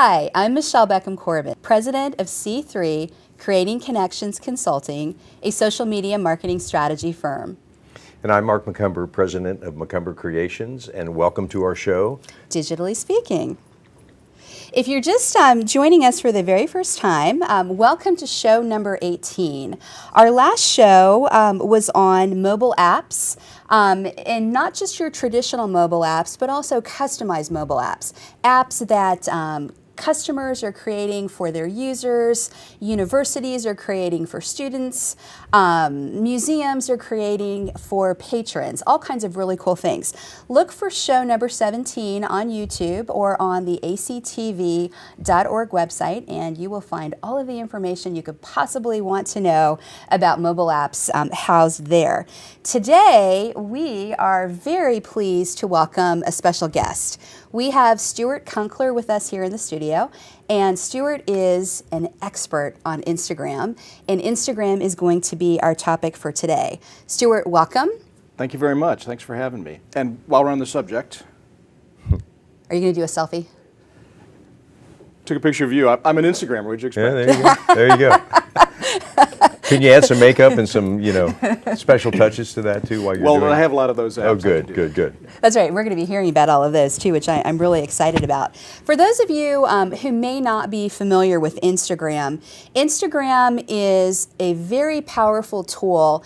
Hi, I'm Michelle Beckham-Corbin, president of C3 Creating Connections Consulting, a social media marketing strategy firm. And I'm Mark McCumber, president of McCumber Creations, and welcome to our show, Digitally Speaking. If you're just joining us for the very first time, welcome to show number 18. Our last show was on mobile apps, and not just your traditional mobile apps, but also customized mobile apps. Apps that customers are creating for their users, universities are creating for students, museums are creating for patrons, all kinds of really cool things. Look for show number 17 on YouTube or on the actv.org website, and you will find all of the information you could possibly want to know about mobile apps housed there. Today, we are very pleased to welcome a special guest. We have Stuart Kunkler with us here in the studio, and Stuart is an expert on Instagram, and Instagram is going to be our topic for today. Stuart, welcome. Thank you very much. Thanks for having me. And while we're on the subject, are you going to do a selfie? Took a picture of you. I'm an Instagrammer. What'd you expect? Yeah, there you go. There you go. Can you add some makeup and some, special touches to that too while you're doing it? Well, I have a lot of those apps. Oh, good. That's right. We're going to be hearing about all of those too, which I'm really excited about. For those of you who may not be familiar with Instagram, Instagram is a very powerful tool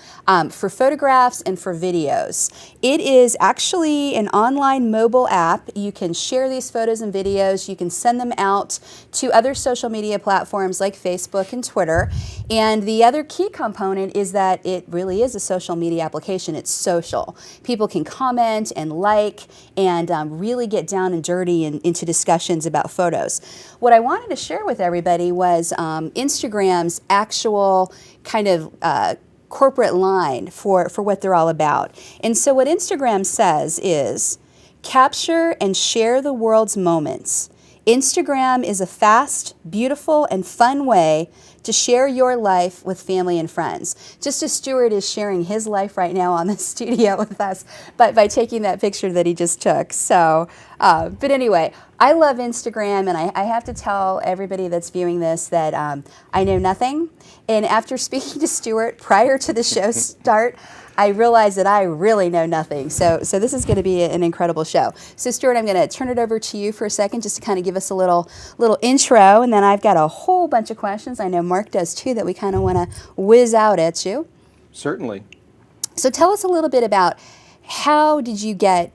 for photographs and for videos. It is actually an online mobile app. You can share these photos and videos. You can send them out to other social media platforms like Facebook and Twitter. And the other key component is that it really is a social media application. It's social. People can comment and like and really get down and dirty into discussions about photos. What I wanted to share with everybody was Instagram's actual kind of corporate line for what they're all about. And so what Instagram says is, capture and share the world's moments. Instagram is a fast, beautiful, and fun way to share your life with family and friends. Just as Stuart is sharing his life right now on the studio with us, but by taking that picture that he just took. So, but anyway, I love Instagram, and I have to tell everybody that's viewing this that I know nothing. And after speaking to Stuart prior to the show start, I realized that I really know nothing. So this is going to be an incredible show. So Stuart, I'm going to turn it over to you for a second just to kind of give us a little intro, and then I've got a whole bunch of questions. I know Mark does too that we kind of want to whiz out at you. Certainly. So tell us a little bit about how did you become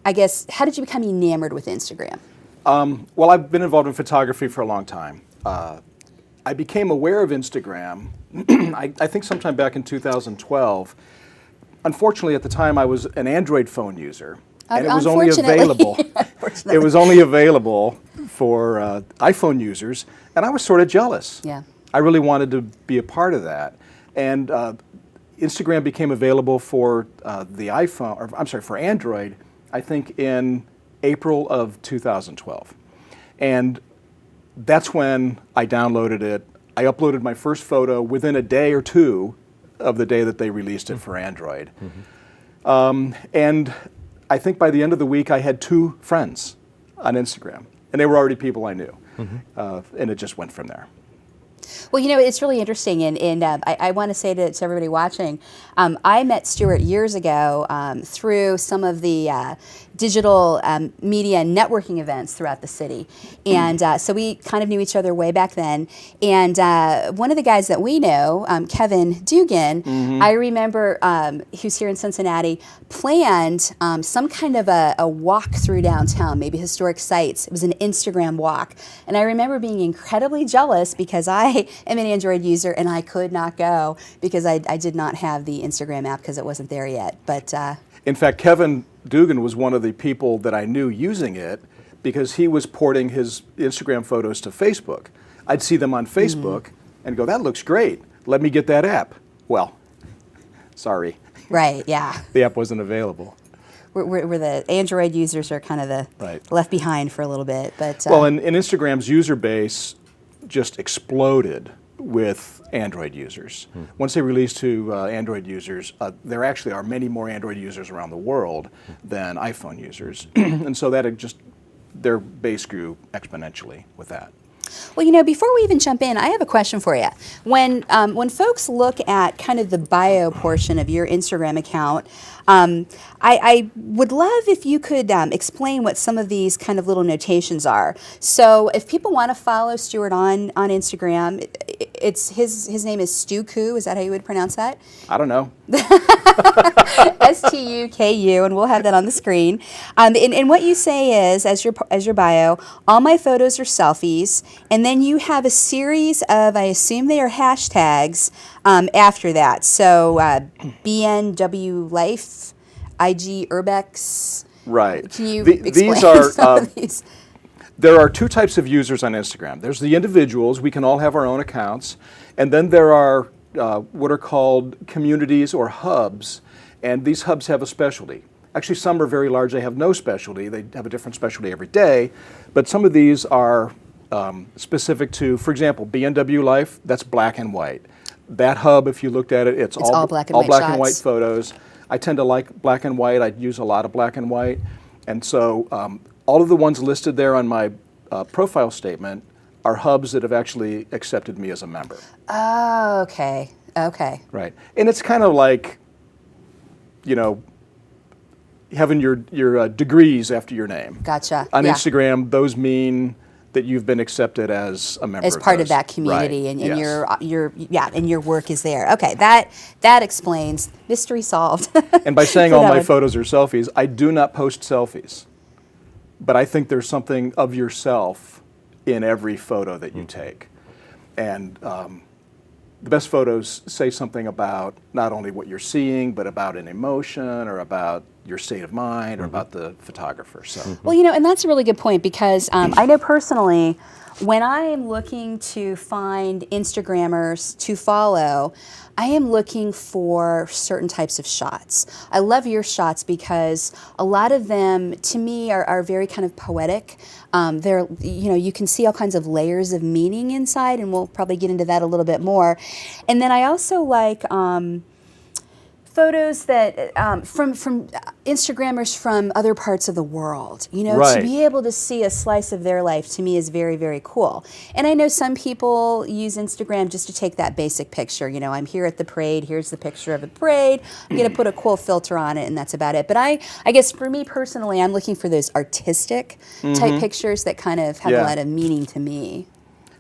enamored with Instagram? Well, I've been involved in photography for a long time. I became aware of Instagram, I think sometime back in 2012. Unfortunately, at the time, I was an Android phone user, and it was only available. It was only available for iPhone users, and I was sort of jealous. Yeah. I really wanted to be a part of that, and Instagram became available for the iPhone, or I'm sorry, for Android, I think in April of 2012, and that's when I downloaded it. I uploaded my first photo within a day or two of the day that they released it for Android. Mm-hmm. And I think by the end of the week, I had 2 friends on Instagram, and they were already people I knew. Mm-hmm. And it just went from there. Well, it's really interesting, and I want to say to everybody watching, I met Stuart years ago through some of the digital media networking events throughout the city, and so we kind of knew each other way back then. And one of the guys that we know, Kevin Dugan, mm-hmm. I remember, who's here in Cincinnati, planned some kind of a walk through downtown, maybe historic sites. It was an Instagram walk, and I remember being incredibly jealous because I am an Android user and I could not go because I did not have the Instagram app because it wasn't there yet. But in fact, Kevin Dugan was one of the people that I knew using it because he was porting his Instagram photos to Facebook. I'd see them on Facebook mm-hmm. and go, that looks great. Let me get that app. Well, sorry. Right, yeah. The app wasn't available. Where the Android users are kind of the left behind for a little bit. But well, and Instagram's user base just exploded with Android users. Once they released to Android users, there actually are many more Android users around the world than iPhone users. And so that had just their base grew exponentially with that. Well, you know, before we even jump in, I have a question for you. When folks look at kind of the bio portion of your Instagram account, I would love if you could explain what some of these kind of little notations are. So if people want to follow Stuart on Instagram, it's his name is Stuku. Is that how you would pronounce that? I don't know. Stuku, and we'll have that on the screen. And what you say is, as your bio, all my photos are selfies, and then you have a series of, I assume they are hashtags after that. So BNW Life, IG Urbex. Right. Can you explain these are, some of these? There are two types of users on Instagram. There's the individuals. We can all have our own accounts. And then there are what are called communities or hubs. And these hubs have a specialty. Actually, some are very large. They have no specialty. They have a different specialty every day. But some of these are specific to, for example, BNW Life, that's black and white. That hub, if you looked at it, it's all black and white photos. I tend to like black and white. I use a lot of black and white. And so all of the ones listed there on my profile statement are hubs that have actually accepted me as a member. Oh, okay. Okay. Right. And it's kind of like, you know, having your degrees after your name. Gotcha. On Yeah. Instagram, those mean that you've been accepted as a member As part of that community, right. and Yes. and your work is there. Okay, that explains. Mystery solved. And by saying For all that my one. photos are selfies, I do not post selfies. But I think there's something of yourself in every photo that you take. And the best photos say something about not only what you're seeing, but about an emotion or about your state of mind or about the photographer. So. Well, you know, and that's a really good point, because I know personally, when I am looking to find Instagrammers to follow, I am looking for certain types of shots. I love your shots because a lot of them, to me, are very kind of poetic. They're, you know, you can see all kinds of layers of meaning inside, and we'll probably get into that a little bit more. And then I also like photos that from Instagrammers from other parts of the world. You know, Right. to be able to see a slice of their life, to me, is very, very cool. And I know some people use Instagram just to take that basic picture. You know, I'm here at the parade, here's the picture of the parade, I'm going to put a cool filter on it, and that's about it. But I guess for me personally, I'm looking for those artistic type pictures that kind of have a lot of meaning to me.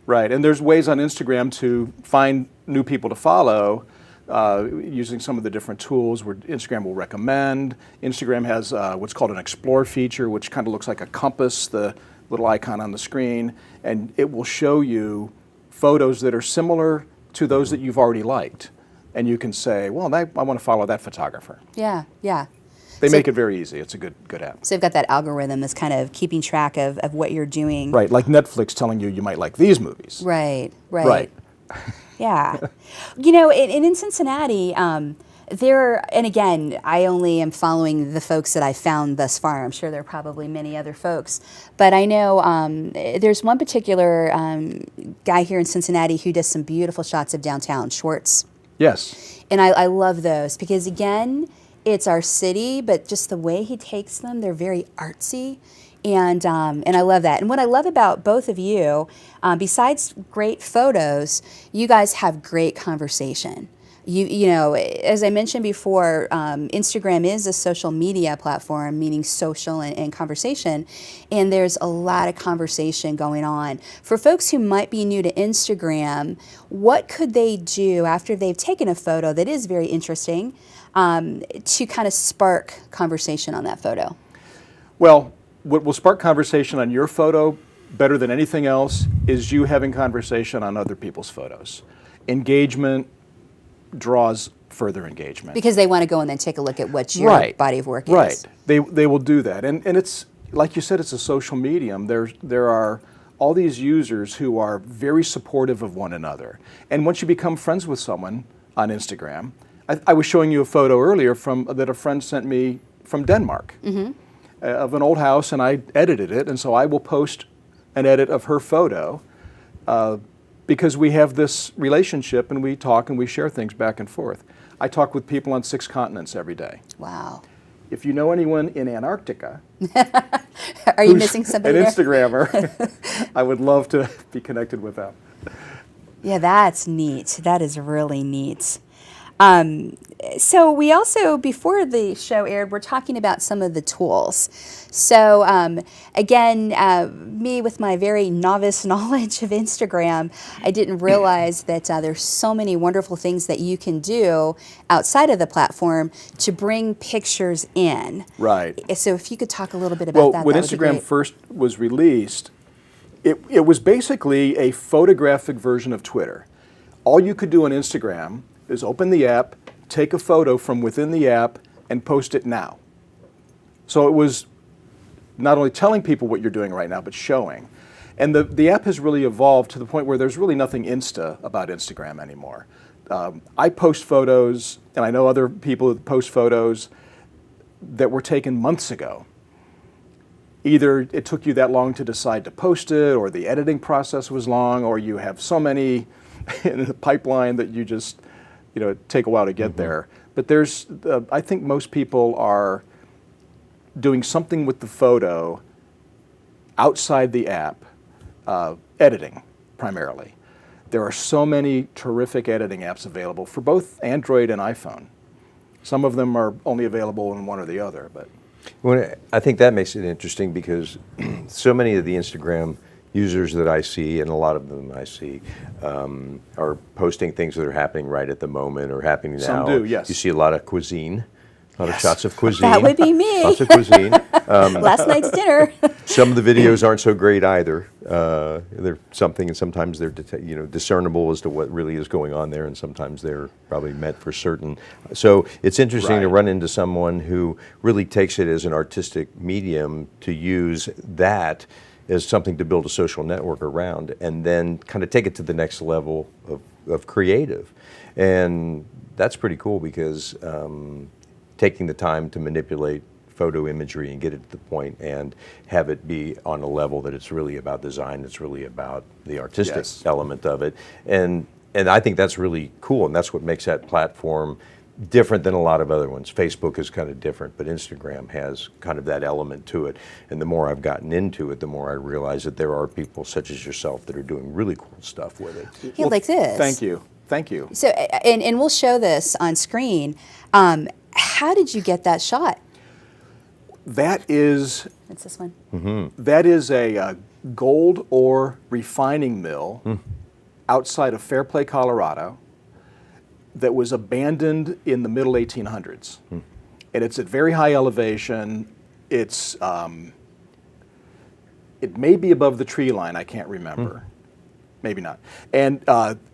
Right, and there's ways on Instagram to find new people to follow using some of the different tools where Instagram will recommend. Instagram has what's called an explore feature, which kind of looks like a compass, the little icon on the screen, and it will show you photos that are similar to those that you've already liked. And you can say, well, I want to follow that photographer. Yeah, yeah. They So- make it very easy. It's a good app. So they've got that algorithm that's kind of keeping track of what you're doing. Right, like Netflix telling you might like these movies. Right, right. Right. Yeah. You know, in Cincinnati, there, and again, I only am following the folks that I found thus far. I'm sure there are probably many other folks. But I know there's one particular guy here in Cincinnati who does some beautiful shots of downtown, Schwartz. Yes. And I love those because, again, it's our city, but just the way he takes them, they're very artsy. And I love that. And what I love about both of you, besides great photos, you guys have great conversation. You know, as I mentioned before, Instagram is a social media platform, meaning social and conversation, and there's a lot of conversation going on. For folks who might be new to Instagram, what could they do after they've taken a photo that is very interesting to kind of spark conversation on that photo? Well, what will spark conversation on your photo better than anything else is you having conversation on other people's photos. Engagement draws further engagement. Because they want to go and then take a look at what your body of work is. Right. They will do that. And it's, like you said, it's a social medium. There are all these users who are very supportive of one another. And once you become friends with someone on Instagram, I was showing you a photo earlier that a friend sent me from Denmark. Of an old house, and I edited it, and so I will post an edit of her photo because we have this relationship and we talk and we share things back and forth. I talk with people on 6 continents every day. Wow. if you know anyone in Antarctica, Are you missing somebody an there? Instagrammer, I would love to be connected with them. Yeah, that's neat. That is really neat. So we also, before the show aired, we're talking about some of the tools. So again, me with my very novice knowledge of Instagram, I didn't realize that there's so many wonderful things that you can do outside of the platform to bring pictures in. Right. So if you could talk a little bit about Well, that. when that would be Instagram great. first was released, it was basically a photographic version of Twitter. All you could do on Instagram is open the app, take a photo from within the app, and post it now. So it was not only telling people what you're doing right now, but showing. And the app has really evolved to the point where there's really nothing Insta about Instagram anymore. I post photos, and I know other people that post photos that were taken months ago. Either it took you that long to decide to post it, or the editing process was long, or you have so many in the pipeline that you just, take a while to get there. But I think most people are doing something with the photo outside the app, editing primarily. There are so many terrific editing apps available for both Android and iPhone. Some of them are only available in one or the other, but. Well, I think that makes it interesting because so many of the Instagram users that I see, and a lot of them I see, are posting things that are happening right at the moment or happening now. Some do, yes. You see a lot of cuisine, a lot of shots of cuisine. That would be me. Lots of cuisine. Last night's dinner. Some of the videos aren't so great either. They're something, and sometimes they're discernible as to what really is going on there, and sometimes they're probably meant for certain. So it's interesting to run into someone who really takes it as an artistic medium to use that as something to build a social network around, and then kind of take it to the next level of creative. And that's pretty cool because taking the time to manipulate photo imagery and get it to the point and have it be on a level that it's really about design, it's really about the artistic element of it. And I think that's really cool, and that's what makes that platform different than a lot of other ones. Facebook is kind of different, but Instagram has kind of that element to it. And the more I've gotten into it, the more I realize that there are people such as yourself that are doing really cool stuff with it. Yeah, like this. Thank you. Thank you. So, and we'll show this on screen. How did you get that shot? That is. It's this one. That is a gold ore refining mill outside of Fairplay, Colorado, that was abandoned in the middle 1800s. And it's at very high elevation. It may be above the tree line, I can't remember. Maybe not. And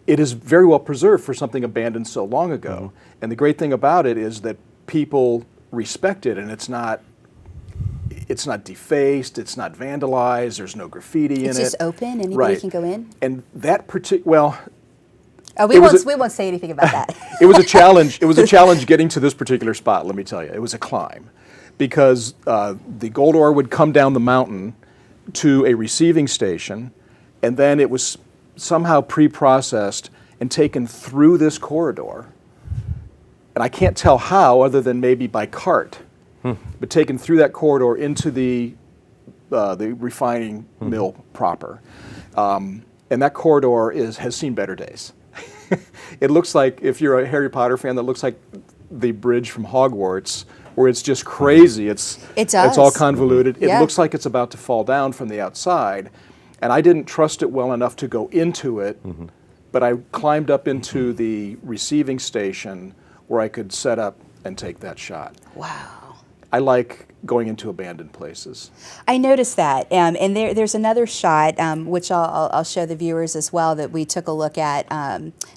it is very well preserved for something abandoned so long ago. And the great thing about it is that people respect it, and it's not defaced, it's not vandalized, there's no graffiti in it. It's just open, anybody can go in? And that particular, Oh, we won't say anything about that. it was a challenge. It was a challenge getting to this particular spot, let me tell you. It was a climb because the gold ore would come down the mountain to a receiving station, and then it was somehow pre-processed and taken through this corridor. And I can't tell how other than maybe by cart, but taken through that corridor into the refining mill proper. And that corridor has seen better days. It looks like, if you're a Harry Potter fan, that looks like the bridge from Hogwarts, where it's just crazy. It does. It's all convoluted. It looks like it's about to fall down from the outside. And I didn't trust it well enough to go into it, but I climbed up into the receiving station where I could set up and take that shot. Wow. I like going into abandoned places. I noticed that, and there's another shot, which I'll show the viewers as well, that we took a look at,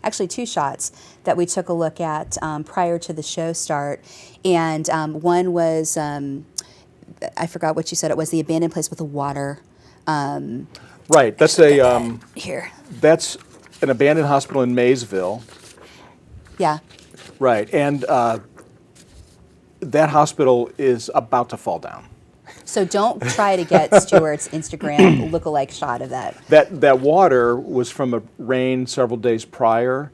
actually two shots that we took a look at prior to the show start, and one was, I forgot what you said, it was the abandoned place with the water. Right, that's here. That's an abandoned hospital in Maysville. Yeah. Right, and that hospital is about to fall down. So don't try to get Stuart's Instagram lookalike shot of that. That water was from a rain several days prior,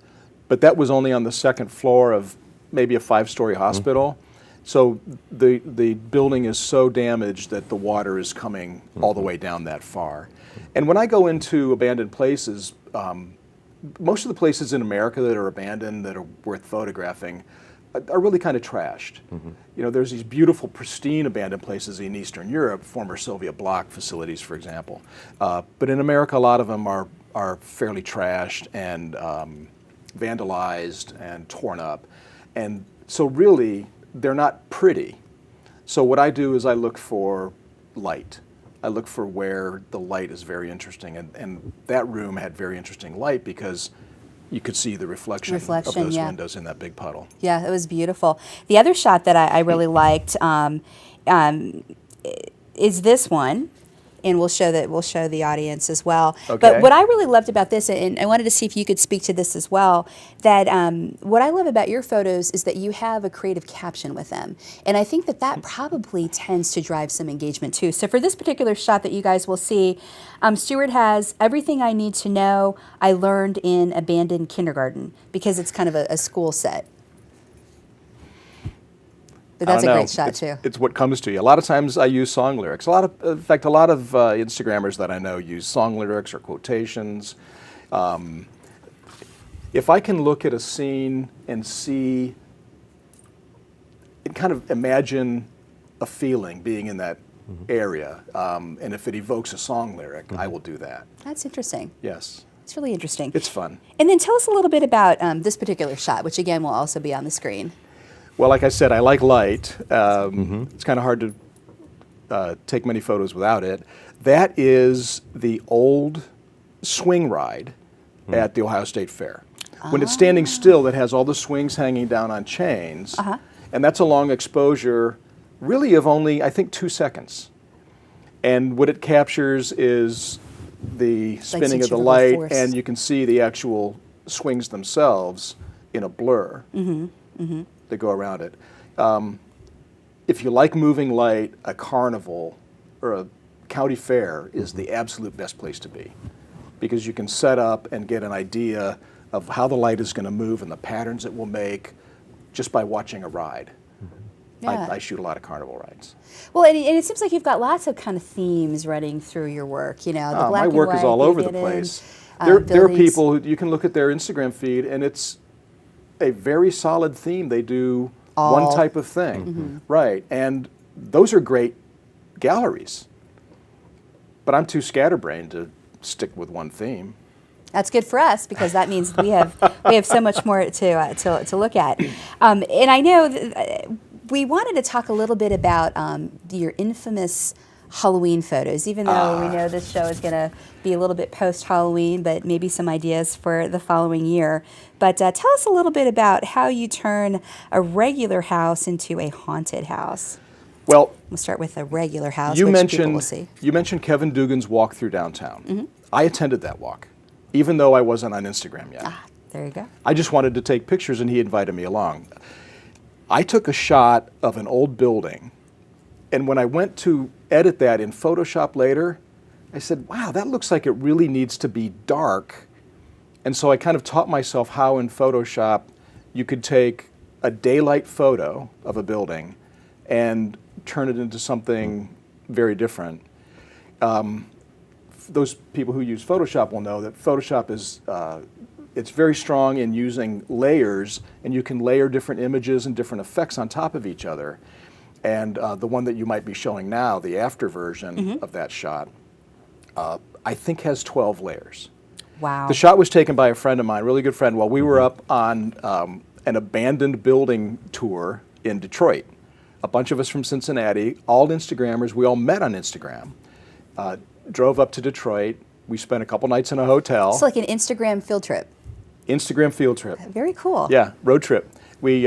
but that was only on the second floor of maybe a 5-story hospital. So the building is so damaged that the water is coming all the way down that far. And when I go into abandoned places, most of the places in America that are abandoned that are worth photographing are really kind of trashed. You know, there's these beautiful, pristine abandoned places in Eastern Europe, former Soviet bloc facilities, for example. But in America, a lot of them are fairly trashed and vandalized and torn up. And so really, they're not pretty. So what I do is I look for light. I look for where the light is very interesting. And that room had very interesting light because you could see the reflection of those windows in that big puddle. Yeah, it was beautiful. The other shot that I really liked is this one, and we'll show the audience as well. Okay. But what I really loved about this, and I wanted to see if you could speak to this as well, that what I love about your photos is that you have a creative caption with them, and I think that probably tends to drive some engagement too. So for this particular shot that you guys will see, Stuart has everything I need to know I learned in abandoned kindergarten, because it's kind of a school set. But that's a great shot too. It's what comes to you. A lot of times I use song lyrics. In fact, a lot of Instagrammers that I know use song lyrics or quotations. If I can look at a scene and see, and kind of imagine a feeling being in that area, and if it evokes a song lyric, I will do that. That's interesting. Yes. It's really interesting. It's fun. And then tell us a little bit about this particular shot, which again will also be on the screen. Well, like I said, I like light. It's kind of hard to take many photos without it. That is the old swing ride at the Ohio State Fair. When it's standing still, it has all the swings hanging down on chains. And that's a long exposure, really of only, I think, 2 seconds. And what it captures is the spinning of the light, and you can see the actual swings themselves in a blur. That go around it. If you like moving light, a carnival or a county fair is the absolute best place to be, because you can set up and get an idea of how the light is going to move and the patterns it will make just by watching a ride. Yeah. I shoot a lot of carnival rides. Well, and it seems like you've got lots of kind of themes running through your work. You know, the black my and work white, is all over the place. In, there are people who you can look at their Instagram feed, and it's a very solid theme. They do one type of thing, right? And those are great galleries. But I'm too scatterbrained to stick with one theme. That's good for us, because that means we have so much more to look at. And I know we wanted to talk a little bit about your infamous Halloween photos, even though we know this show is going to be a little bit post-Halloween, but maybe some ideas for the following year. But tell us a little bit about how you turn a regular house into a haunted house. Well, we'll start with a regular house, you which people will see. You mentioned Kevin Dugan's walk through downtown. I attended that walk, even though I wasn't on Instagram yet. There you go. I just wanted to take pictures, and he invited me along. I took a shot of an old building, and when I went to edit that in Photoshop later, I said, wow, that looks like it really needs to be dark. And so I kind of taught myself how in Photoshop you could take a daylight photo of a building and turn it into something very different. Those people who use Photoshop will know that Photoshop is it's very strong in using layers, and you can layer different images and different effects on top of each other. And the one that you might be showing now, the after version of that shot, I think has 12 layers. Wow. The shot was taken by a friend of mine, a really good friend, while we were up on an abandoned building tour in Detroit. A bunch of us from Cincinnati, all Instagrammers, we all met on Instagram, drove up to Detroit. We spent a couple nights in a hotel. It's like an Instagram field trip. Instagram field trip. Very cool. Yeah, road trip. We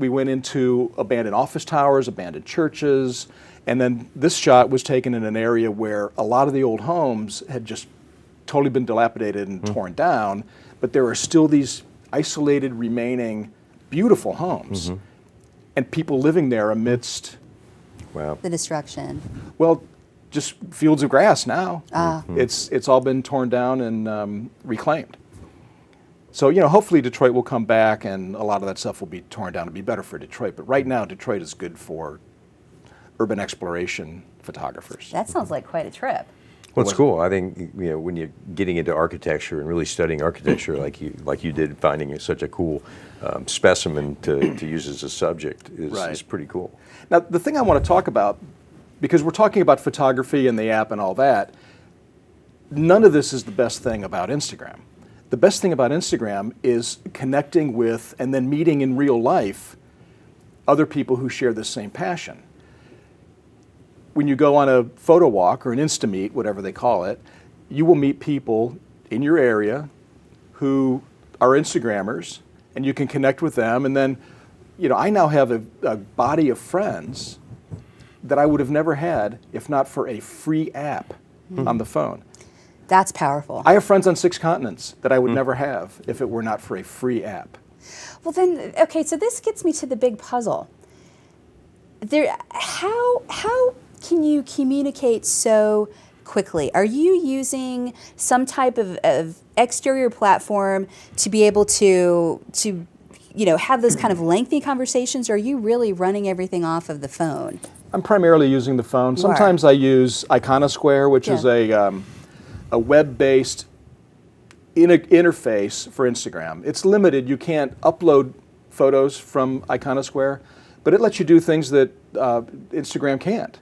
went into abandoned office towers, abandoned churches, and then this shot was taken in an area where a lot of the old homes had just totally been dilapidated and torn down, but there are still these isolated remaining beautiful homes and people living there amidst the destruction. Well, just fields of grass now. It's all been torn down and reclaimed. So, hopefully Detroit will come back and a lot of that stuff will be torn down to be better for Detroit. But right now, Detroit is good for urban exploration photographers. That sounds like quite a trip. Well, it's cool. I think when you're getting into architecture and really studying architecture, like you did, finding such a cool specimen to use as a subject is pretty cool. Now, the thing I want to talk about, because we're talking about photography and the app and all that, none of this is the best thing about Instagram. The best thing about Instagram is connecting with and then meeting in real life other people who share the same passion. When you go on a photo walk or an Insta-meet, whatever they call it, you will meet people in your area who are Instagrammers, and you can connect with them. And then, I now have a body of friends that I would have never had if not for a free app on the phone. That's powerful. I have friends on 6 continents that I would never have if it were not for a free app. Well then, okay, so this gets me to the big puzzle. How can you communicate so quickly? Are you using some type of exterior platform to be able to have those kind of lengthy conversations, or are you really running everything off of the phone? I'm primarily using the phone. Sometimes I use Iconosquare, which is a web-based interface for Instagram. It's limited. You can't upload photos from Iconosquare, but it lets you do things that Instagram can't.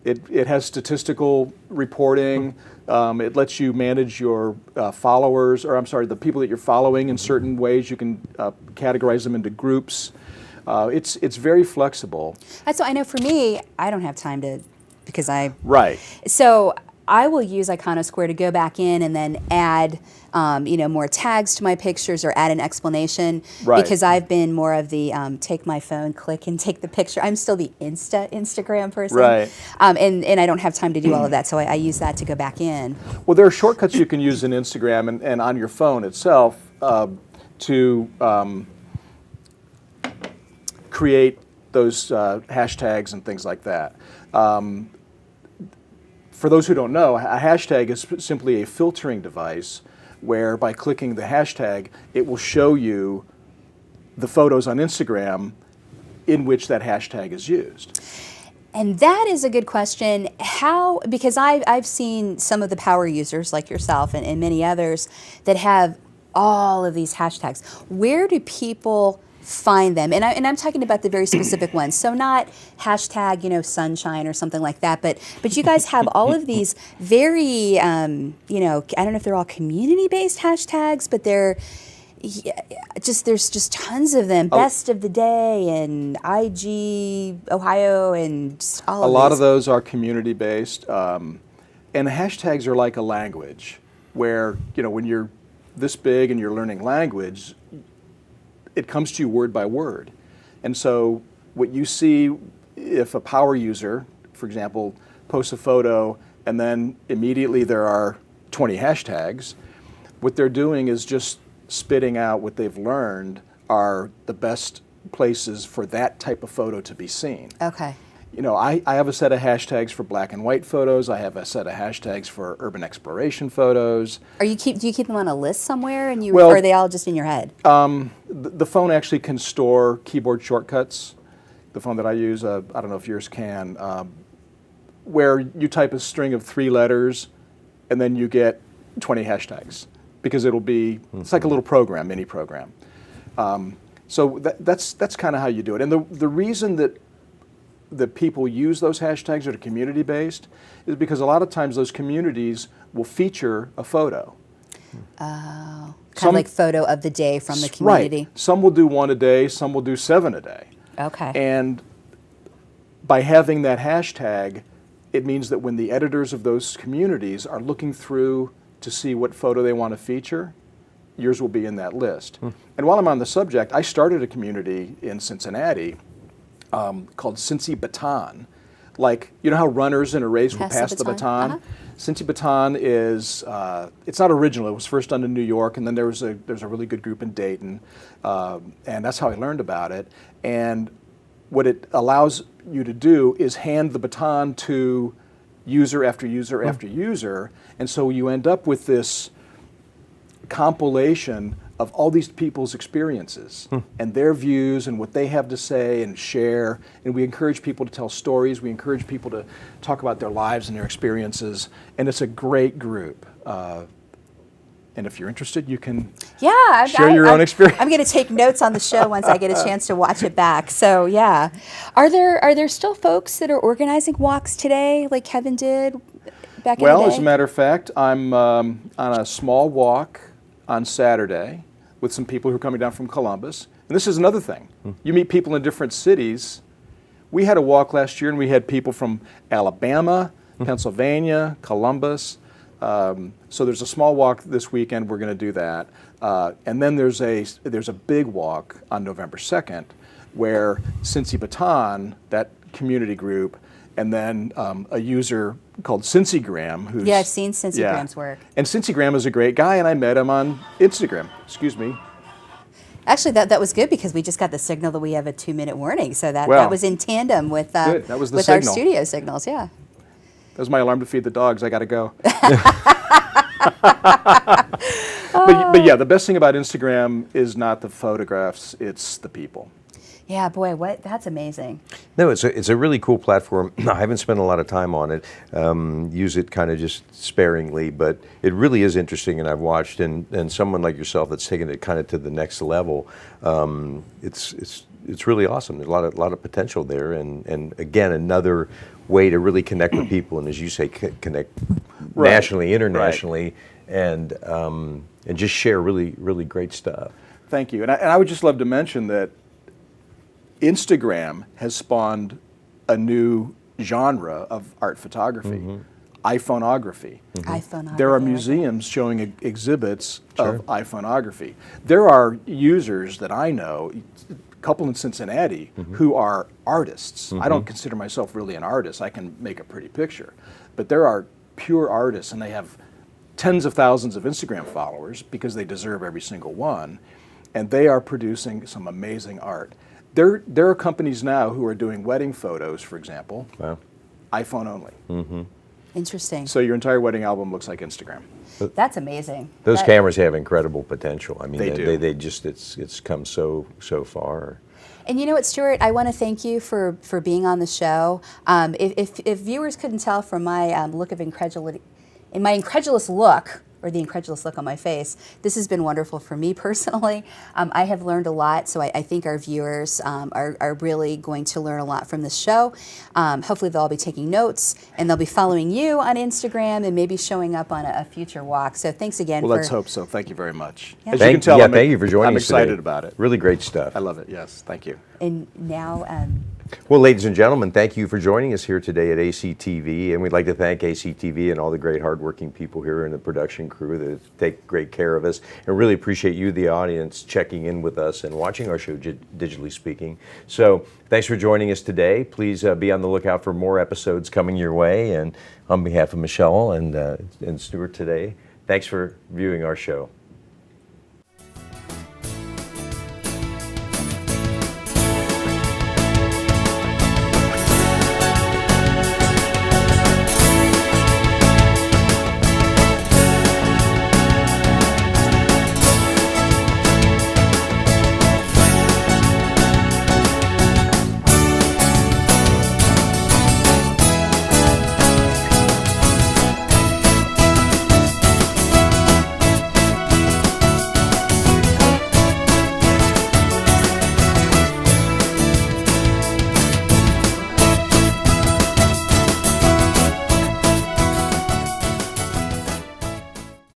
It has statistical reporting. It lets you manage your followers, or I'm sorry, the people that you're following in certain ways. You can categorize them into groups. It's very flexible. So I know for me, I don't have time to, because Right. So I will use Iconosquare to go back in and then add, more tags to my pictures or add an explanation. Right. Because I've been more of the take my phone, click and take the picture. I'm still the Instagram person. Right. And I don't have time to do all of that, so I use that to go back in. Well, there are shortcuts you can use in Instagram and on your phone itself to create those hashtags and things like that. For those who don't know, a hashtag is simply a filtering device where by clicking the hashtag, it will show you the photos on Instagram in which that hashtag is used. And that is a good question. How, because I've seen some of the power users like yourself and many others that have all of these hashtags. Where do people find them? And I'm talking about the very specific ones. So not hashtag, sunshine or something like that, but you guys have all of these very, I don't know if they're all community-based hashtags, but they're there's just tons of them. Best of the day and IG Ohio and just all of these. A lot these. of those are community-based, and hashtags are like a language where, when you're this big and you're learning language, it comes to you word by word. And so what you see if a power user, for example, posts a photo and then immediately there are 20 hashtags, what they're doing is just spitting out what they've learned are the best places for that type of photo to be seen. Okay. I have a set of hashtags for black and white photos. I have a set of hashtags for urban exploration photos. Do you keep them on a list somewhere, or are they all just in your head? The phone actually can store keyboard shortcuts. The phone that I use, I don't know if yours can, where you type a string of 3 letters and then you get 20 hashtags because it'll be, it's like a little program, mini program. So that's kind of how you do it. And the reason that people use those hashtags that are community-based is because a lot of times those communities will feature a photo. Oh, kind of like photo of the day from the community. Right. Some will do 1 a day, some will do 7 a day. Okay. And by having that hashtag, it means that when the editors of those communities are looking through to see what photo they want to feature, yours will be in that list. And while I'm on the subject, I started a community in Cincinnati called Cincy Baton. Like, you know how runners in a race will pass the baton? Cincy Baton is, it's not original. It was first done in New York, and then there's a really good group in Dayton, and that's how I learned about it. And what it allows you to do is hand the baton to user after user after user, and so you end up with this compilation of all these people's experiences and their views and what they have to say and share. And we encourage people to tell stories. We encourage people to talk about their lives and their experiences. And it's a great group. And if you're interested, you can share your own experience. I'm going to take notes on the show once I get a chance to watch it back. So yeah, are there still folks that are organizing walks today, like Kevin did back in the day? Well, as a matter of fact, I'm on a small walk on Saturday with some people who are coming down from Columbus. And this is another thing. You meet people in different cities. We had a walk last year, and we had people from Alabama, Pennsylvania, Columbus. So there's a small walk this weekend. We're going to do that, and then there's a big walk on November 2nd, where Cincy Baton, that community group, and then a user called CincyGram, who's I've seen CincyGram's work. And CincyGram is a great guy, and I met him on Instagram. Excuse me. Actually, that was good because we just got the signal that we have a 2-minute warning, so that was in tandem with good. That was the with signal. our studio signals. Yeah. That was my alarm to feed the dogs. I got to go. But yeah, the best thing about Instagram is not the photographs, it's the people. Yeah, boy, that's amazing. No, it's a really cool platform. I haven't spent a lot of time on it. Use it kind of just sparingly, but it really is interesting, and I've watched, and someone like yourself that's taken it kind of to the next level. It's really awesome. There's a lot of potential there, and again, another way to really connect with people, and as you say, connect nationally, internationally, and just share really great stuff. Thank you. And I would just love to mention that Instagram has spawned a new genre of art photography, iPhoneography. iPhoneography. There are museums showing exhibits of iPhoneography. There are users that I know, a couple in Cincinnati, who are artists. I don't consider myself really an artist. I can make a pretty picture. But there are pure artists, and they have tens of thousands of Instagram followers because they deserve every single one, and they are producing some amazing art. There are companies now who are doing wedding photos, for example, iPhone only. Interesting. So your entire wedding album looks like Instagram. That's amazing. Those cameras have incredible potential. I mean, they do. They just it's come so far. And you know what, Stuart? I want to thank you for being on the show. If viewers couldn't tell from my look of incredulity, in my incredulous look, or the incredulous look on my face, this has been wonderful for me personally. I have learned a lot, so I think our viewers are really going to learn a lot from this show. Hopefully they'll all be taking notes, and they'll be following you on Instagram and maybe showing up on a future walk. So thanks again. Well, let's hope so. Thank you very much. Yeah. As you can tell, thank you for joining I'm us excited today. about it. Really great stuff. I love it, yes. Thank you. And now... Well, ladies and gentlemen, thank you for joining us here today at ACTV, and we'd like to thank ACTV and all the great hardworking people here in the production crew that take great care of us, and really appreciate you, the audience, checking in with us and watching our show, digitally speaking. So thanks for joining us today. Please be on the lookout for more episodes coming your way, and on behalf of Michelle and Stuart today, thanks for viewing our show.